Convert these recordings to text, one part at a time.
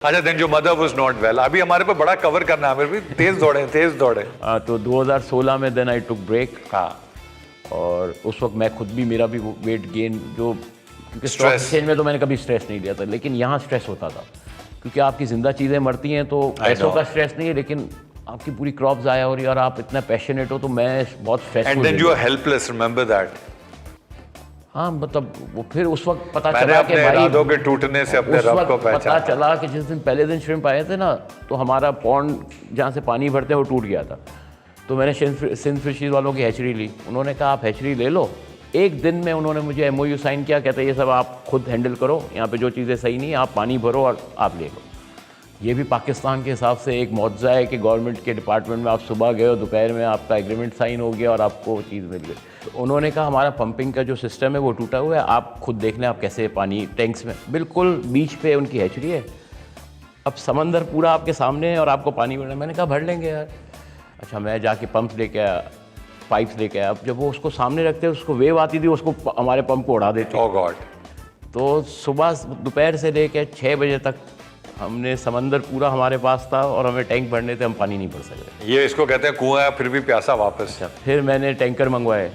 अच्छा, देन जो mother was not well. अभी हमारे पे बड़ा कवर करना है, भी तेज दौड़े। तो 2016 में देन आई टुक ब्रेक। हाँ, और उस वक्त मैं खुद भी, मेरा भी वेट गेन, जो क्योंकि स्टॉक Stress. एक्सचेंज में तो मैंने कभी स्ट्रेस नहीं लिया था, लेकिन यहाँ स्ट्रेस होता था क्योंकि आपकी जिंदा चीज़ें मरती हैं, तो पैसों know. का स्ट्रेस नहीं है, लेकिन आपकी पूरी क्रॉप ज़ाया हो रही है और आप इतना पैशनेट हो, तो मैं बहुत and stressful. Then you are helpless, remember that. हाँ, मतलब वो फिर उस वक्त पता मैंने चला कि अपने भाई इरादों के टूटने से अपने उस रब वक्त को पता पहचाना। चला कि जिस दिन पहले दिन श्रिम्प आए थे ना, तो हमारा पॉन्ड जहाँ से पानी भरते हैं वो टूट गया था। तो मैंने सिंध फिशीज वालों की हैचरी ली। उन्होंने कहा आप हैचरी ले लो। एक दिन में उन्होंने मुझे MOU साइन किया, कहते ये सब आप खुद हैंडल करो, यहाँ पे जो चीज़ें सही नहीं, आप पानी भरो और आप ले लो। ये भी पाकिस्तान के हिसाब से एक मौजज़ा है कि गवर्नमेंट के डिपार्टमेंट में आप सुबह गए हो, दोपहर में आपका एग्रीमेंट साइन हो गया और आपको वो चीज़ मिल गई। तो उन्होंने कहा हमारा पंपिंग का जो सिस्टम है वो टूटा हुआ है, आप खुद देख लें आप कैसे पानी टैंक्स में, बिल्कुल बीच पे उनकी हैचरी है। अब समंदर पूरा आपके सामने है और आपको पानी भरना है। मैंने कहा भर लेंगे यार। अच्छा, मैं जाके पंप लेके आया, पाइप्स लेके आया। अब जब वो उसको सामने रखते हैं, उसको वेव आती थी, उसको हमारे पंप को उड़ा देते। ओह गॉड। तो सुबह दोपहर से लेकर 6 बजे तक हमने, समंदर पूरा हमारे पास था और हमें टैंक भरने थे, हम पानी नहीं भर सकते। ये इसको कहते हैं कुआं है फिर भी प्यासा वापस। फिर मैंने टैंकर मंगवाए,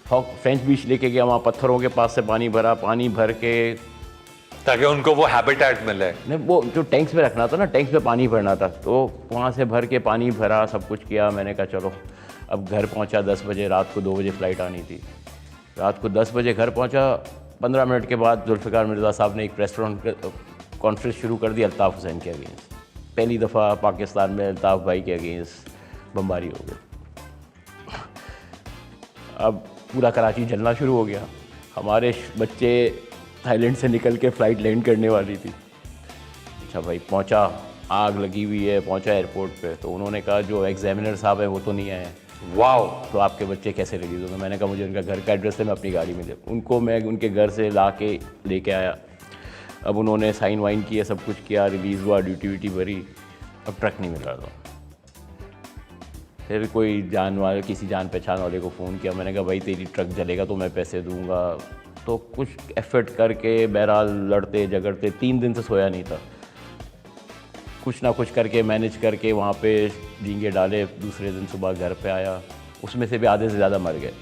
फ्रेंच बीच लेके गया, वहाँ पत्थरों के पास से पानी भरा, पानी भर के, ताकि उनको वो हैबिटेट मिले। नहीं वो जो टैंक्स में रखना था ना, टैंक्स में पानी भरना था, तो वहाँ से भर के पानी भरा, सब कुछ किया। मैंने कहा चलो, अब घर पहुँचा 10 बजे, रात को 2 बजे फ़्लाइट आनी थी। रात को 10 बजे घर पहुँचा, 15 मिनट के बाद जुल्फ़िकार मिर्ज़ा साहब ने एक प्रेस कॉन्फ्रेंस शुरू कर दी अल्ताफ़ हुसैन के अगेंस्ट। पहली दफ़ा पाकिस्तान में अल्ताफ़ भाई के अगेंस्ट बमबारी हो गई। अब पूरा कराची जलना शुरू हो गया। हमारे बच्चे थाईलैंड से निकल के फ़्लाइट लैंड करने वाली थी। अच्छा भाई, पहुंचा, आग लगी हुई है, पहुंचा एयरपोर्ट पे, तो उन्होंने कहा जो एग्जामिनर साहब है वो तो नहीं आए हैं। वाओ। तो आपके बच्चे कैसे रिलीज़ होंगे? मैंने कहा मुझे उनका घर का एड्रेस है, मैं अपनी गाड़ी में दे। उनको मैं उनके घर से ला के लेके आया। अब उन्होंने साइन वाइन किया, सब कुछ किया, रिलीज़ हुआ, ड्यूटी व्यूटी भरी। अब ट्रक नहीं मिल रहा था। फिर कोई किसी जान पहचान वाले को फ़ोन किया। मैंने कहा भाई तेरी ट्रक जलेगा तो मैं पैसे दूंगा। तो कुछ एफर्ट करके, बहरहाल लड़ते झगड़ते, 3 दिन से सोया नहीं था। कुछ ना कुछ करके मैनेज करके वहाँ पे डींगे डाले। दूसरे दिन सुबह घर पे आया, उसमें से भी आधे से ज़्यादा मर गए।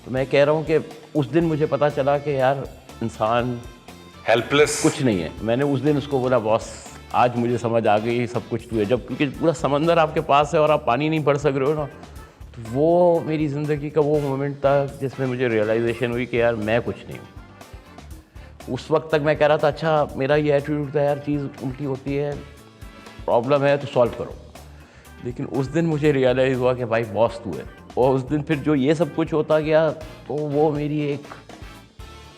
तो मैं कह रहा हूँ कि उस दिन मुझे पता चला कि यार इंसान हेल्पलेस कुछ नहीं है। मैंने उस दिन उसको बोला बॉस, आज मुझे समझ आ गई सब कुछ तू है। जब क्योंकि पूरा समंदर आपके पास है और आप पानी नहीं भर सक रहे हो ना, तो वो मेरी ज़िंदगी का वो मोमेंट था जिसमें मुझे रियलाइजेशन हुई कि यार मैं कुछ नहीं हूँ। उस वक्त तक मैं कह रहा था अच्छा मेरा ये एटीट्यूड था यार, चीज़ उल्टी होती है, प्रॉब्लम है तो सॉल्व करो। लेकिन उस दिन मुझे रियलाइज़ हुआ कि भाई बॉस तू है। और उस दिन फिर जो ये सब कुछ होता गया, तो वो मेरी एक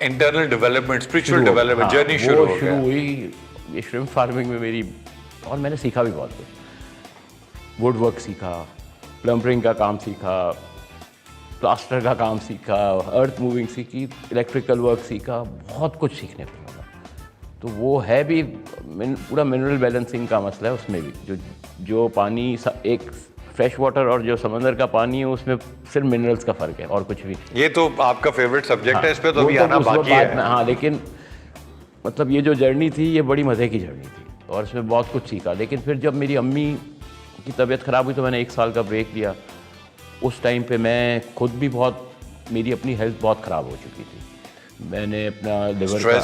internal development, spiritual development journey शुरू हुई ये श्रिम्प फार्मिंग में मेरी। और मैंने सीखा भी बहुत कुछ। वुड वर्क सीखा, प्लम्बरिंग का काम सीखा, प्लास्टर का काम सीखा, अर्थ मूविंग सीखी, इलेक्ट्रिकल वर्क सीखा, बहुत कुछ सीखने को मिला। तो वो है भी पूरा मिनरल बैलेंसिंग का मसला है उसमें भी। जो पानी एक फ्रेश वाटर और जो समंदर का पानी है, उसमें सिर्फ मिनरल्स का फ़र्क है और कुछ भी। ये तो आपका फेवरेट सब्जेक्ट है, इस पे तो अभी आना बाकी है। हाँ, लेकिन मतलब ये जो जर्नी थी ये बड़ी मज़े की जर्नी थी और इसमें बहुत कुछ सीखा। लेकिन फिर जब मेरी अम्मी की तबीयत ख़राब हुई तो मैंने 1 साल का ब्रेक लिया। उस टाइम पे मैं खुद भी बहुत, मेरी अपनी हेल्थ बहुत ख़राब हो चुकी थी। मैंने अपना लिवर का,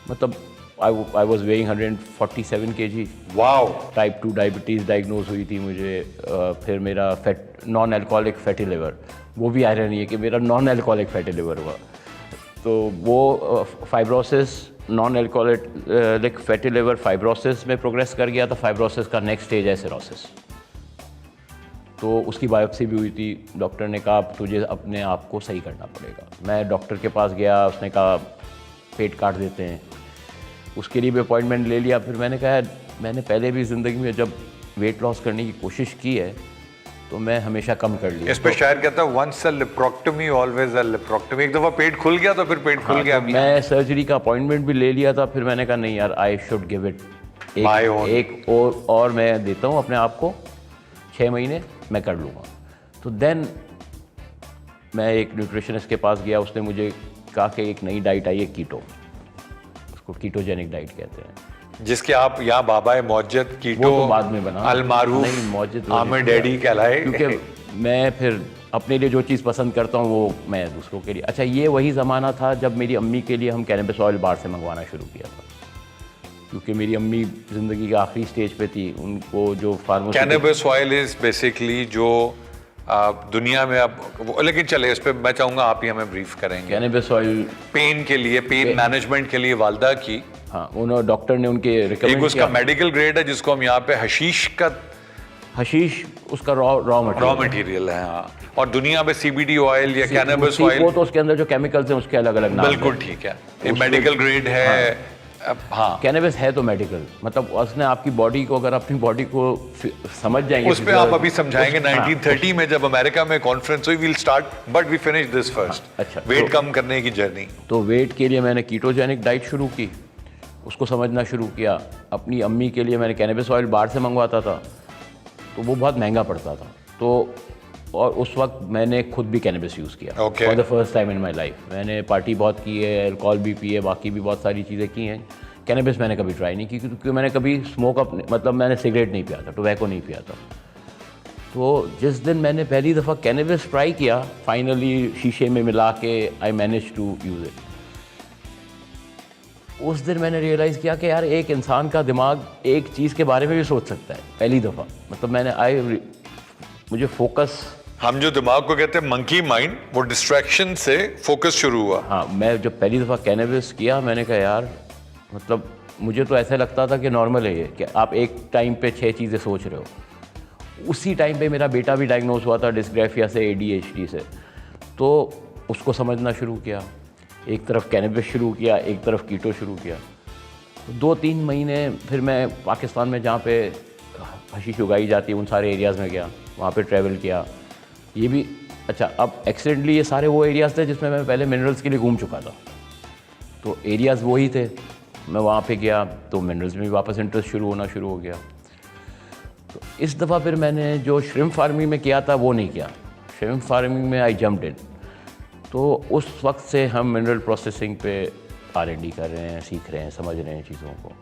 मतलब I was weighing 147 kg। Wow. Type 2 diabetes diagnose हुई थी मुझे। फिर मेरा नॉन अल्कोहलिक फैटी लिवर, वो भी आयरनी है कि मेरा नॉन अल्कोहलिक फैटी लिवर हुआ। तो वो fibrosis, non alcoholic fatty liver fibrosis में प्रोग्रेस कर गया था। फाइब्रोसिस का नेक्स्ट स्टेज है सिरोसिस। तो उसकी बायोप्सी भी हुई थी। डॉक्टर ने कहा तुझे अपने आप को सही करना पड़ेगा। मैं डॉक्टर के पास गया, उसने कहा पेट काट देते हैं। उसके लिए भी अपॉइंटमेंट ले लिया। फिर मैंने कहा मैंने पहले भी ज़िंदगी में जब वेट लॉस करने की कोशिश की है तो मैं हमेशा कम कर लिया। इस पे शायद कहता है वंस अ लिप्रोक्टोमी ऑलवेज अ लिप्रोक्टोमी। एक दफ़ा पेट खुल गया तो फिर पेट खुल गया। तो मैं सर्जरी का अपॉइंटमेंट भी ले लिया था। फिर मैंने कहा नहीं यार, आई शुड गिव इट एक और मैं देता हूँ अपने आप को 6 महीने, मैं कर लूँगा। तो देन मैं एक न्यूट्रिशनिस्ट के पास गया। उसने मुझे कहा कि एक नई डाइट आई है कीटो, उसको कीटोजेनिक डाइट कहते हैं। जिसके आप यहाँ बाबा मौजद कीटो वो तो बाद में बना, अलमारूफ नहीं मौजद आमिर डैडी कहलाए, क्योंकि मैं फिर अपने लिए जो चीज़ पसंद करता हूँ वो मैं दूसरों के लिए। अच्छा, ये वही ज़माना था जब मेरी अम्मी के लिए हम कैनबिस ऑयल बाहर से मंगवाना शुरू किया था, क्योंकि मेरी अम्मी ज़िंदगी के आखिरी स्टेज पे थी। उनको जो कैनबिस ऑयल इज बेसिकली जो दुनिया में अब लेकिन चले इस पे मैं चाहूँगा आप ही हमें ब्रीफ करेंगे। कैनबिस ऑयल पेन के लिए, पेन मैनेजमेंट के लिए वालदा की, हाँ, उन्होंने डॉक्टर ने उनके रिकमेंड एक उसका मेडिकल ग्रेड है जिसको हम यहाँ पे हशीश का, हशीश उसका रॉ मटेरियल है, हाँ। और दुनिया में सीबीडी ऑयल या कैनबिस ऑयल, वो तो उसके अंदर जो केमिकल्स हैं उसके अलग अलग नाम हैं। बिल्कुल ठीक है, ये मेडिकल ग्रेड है। हाँ, कैनबिस है तो मेडिकल, मतलब उसने आपकी बॉडी को, अगर अपनी बॉडी को समझ जाएंगे उस पे आप अभी समझाएंगे। 1930 में जब अमेरिका में कॉन्फ्रेंस हुई, we'll start but we finish this first. अच्छा, वेट कम करने की जर्नी। तो वेट के लिए मैंने कीटोजेनिक डाइट शुरू की, उसको समझना शुरू किया। अपनी अम्मी के लिए मैंने कैनबिस ऑयल बाहर से मंगवाता था, तो वो बहुत महंगा पड़ता था, तो और उस वक्त मैंने खुद भी कैनबिस यूज़ किया for the first time in my life. मैंने पार्टी बहुत की है, अल्कोहल भी पी है, बाकी भी बहुत सारी चीज़ें की हैं। कैनबिस मैंने कभी ट्राई नहीं की, क्योंकि मैंने कभी मतलब मैंने सिगरेट नहीं पिया था, टोबैको नहीं पिया था। तो जिस दिन मैंने पहली दफ़ा कैनबिस ट्राई किया, फाइनली शीशे में मिला के I manage to use it, उस दिन मैंने रियलाइज़ किया कि यार एक इंसान का दिमाग एक चीज़ के बारे में भी सोच सकता है पहली दफ़ा। मतलब मैंने मुझे फोकस, हम जो दिमाग को कहते हैं मंकी माइंड, वो डिस्ट्रैक्शन से फोकस शुरू हुआ। हाँ, मैं जब पहली दफ़ा कैनबिस किया, मैंने कहा यार, मतलब मुझे तो ऐसा लगता था कि नॉर्मल है ये, कि आप एक टाइम पे 6 चीज़ें सोच रहे हो। उसी टाइम पे मेरा बेटा भी डायग्नोज हुआ था डिस्ग्राफिया से, ADHD से, तो उसको समझना शुरू किया। एक तरफ कैनबिस शुरू किया, एक तरफ कीटो शुरू किया। तो 2-3 महीने फिर मैं पाकिस्तान में जहाँ पे हशीश उगाई जाती है उन सारे एरियाज़ में गया, वहाँ पे ट्रैवल किया। ये भी अच्छा, अब एक्सीडेंटली ये सारे वो एरियाज़ थे जिसमें मैं पहले मिनरल्स के लिए घूम चुका था, तो एरियाज़ वही थे। मैं वहाँ पे गया तो मिनरल्स में भी वापस इंटरेस्ट शुरू हो गया। तो इस दफ़ा फिर मैंने जो श्रिम्प फार्मिंग में किया था वो नहीं किया। श्रिम्प फार्मिंग में आई जम्प्ड इन। तो उस वक्त से हम मिनरल प्रोसेसिंग पे R&D कर रहे हैं, सीख रहे हैं, समझ रहे हैं चीज़ों को।